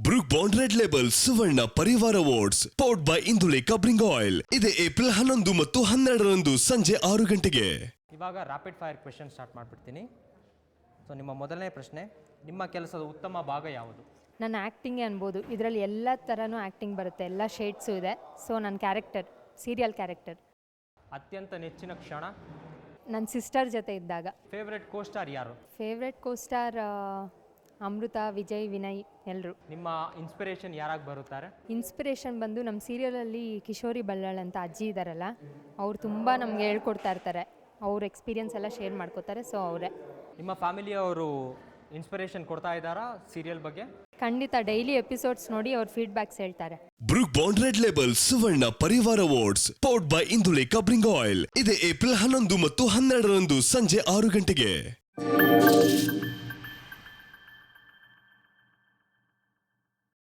Brooke bond red label ಸುವರ್ಣ ಪರಿವಾರ awards powered by Indulekha bring oil ಇದೆ April 11 ಮತ್ತು 12ರಂದು ಸಂಜೆ 6 ಗಂಟೆಗೆ. ಇವಾಗ ರ್ಯಾಪಿಡ್ ಫೈರ್ ಕ್ವೆಶ್ಚನ್ ಸ್ಟಾರ್ಟ್ ಮಾಡ್ಬಿಡ್ತೀನಿ. ಸೊ ನಿಮ್ಮ ಮೊದಲನೇ ಪ್ರಶ್ನೆ, ನಿಮ್ಮ ಕೆಲಸದ ಉತ್ತಮ ಭಾಗ ಯಾವುದು? ನನ್ನ ಆ್ಯಕ್ಟಿಂಗೇ ಅನ್ಬೋದು. ಇದರಲ್ಲಿ ಎಲ್ಲ ಥರನೂ ಆ್ಯಕ್ಟಿಂಗ್ ಬರುತ್ತೆ, ಎಲ್ಲ ಶೇಡ್ಸು ಇದೆ. ಸೊ ನನ್ನ ಕ್ಯಾರೆಕ್ಟರ್, ಸೀರಿಯಲ್ ಕ್ಯಾರೆಕ್ಟರ್. ಅತ್ಯಂತ ನೆಚ್ಚಿನ ಕ್ಷಣ? ನನ್ನ ಸಿಸ್ಟರ್ ಜೊತೆ ಇದ್ದಾಗ. ಫೇವ್ರೆಟ್ ಕೋ ಸ್ಟಾರ್ ಯಾರು? ಫೇವ್ರೆಟ್ ಕೋಸ್ಟಾರ್ ಅಮೃತ, ವಿಜಯ್, ವಿನಯ್ ಎಲ್ಲರೂ. ನಿಮ್ಮ ಇನ್ಸ್ಪಿರೇಷನ್ ಯಾರಾಗಿ ಬರುತ್ತಾರೆ? ಇನ್ಸ್ಪಿರೇಷನ್ ಬಂದು ನಮ್ಮ ಸೀರಿಯಲಲ್ಲಿ ಕಿಶೋರಿ ಬಲ್ಲಾಳ್ ಅಂತ ಅಜ್ಜಿ ಇದ್ದಾರಲ್ಲ, ಅವ್ರು ತುಂಬ ನಮಗೆ ಹೇಳ್ಕೊಡ್ತಾ ಇರ್ತಾರೆ. ಅವ್ರ ಎಕ್ಸ್ಪೀರಿಯನ್ಸ್ ಎಲ್ಲ ಶೇರ್ ಮಾಡ್ಕೋತಾರೆ. ಸೊ ಅವರೇ. ನಿಮ್ಮ ಫ್ಯಾಮಿಲಿಯವರು ಇನ್ಸ್ಪಿರೇಷನ್ ಕೊಡ್ತಾ ಇದ್ದಾರಾ ಸೀರಿಯಲ್ ಬಗ್ಗೆ? ಖಂಡಿತ ಡೈಲಿ ಎಪಿಸೋಡ್ಸ್ ನೋಡಿ ಅವ್ರ ಫೀಡ್ಬ್ಯಾಕ್ಸ್ ಹೇಳ್ತಾರೆ. ಬ್ರೂಕ್ ಬಾಂಡ್ ರೆಡ್ ಲೇಬಲ್ ಸುವರ್ಣ ಪರಿವಾರ awards powered by Indulekha bring oil ಇದೆ ಏಪ್ರಿಲ್ 11 ಮತ್ತು 12ರಂದು ಸಂಜೆ 6 ಗಂಟೆಗೆ.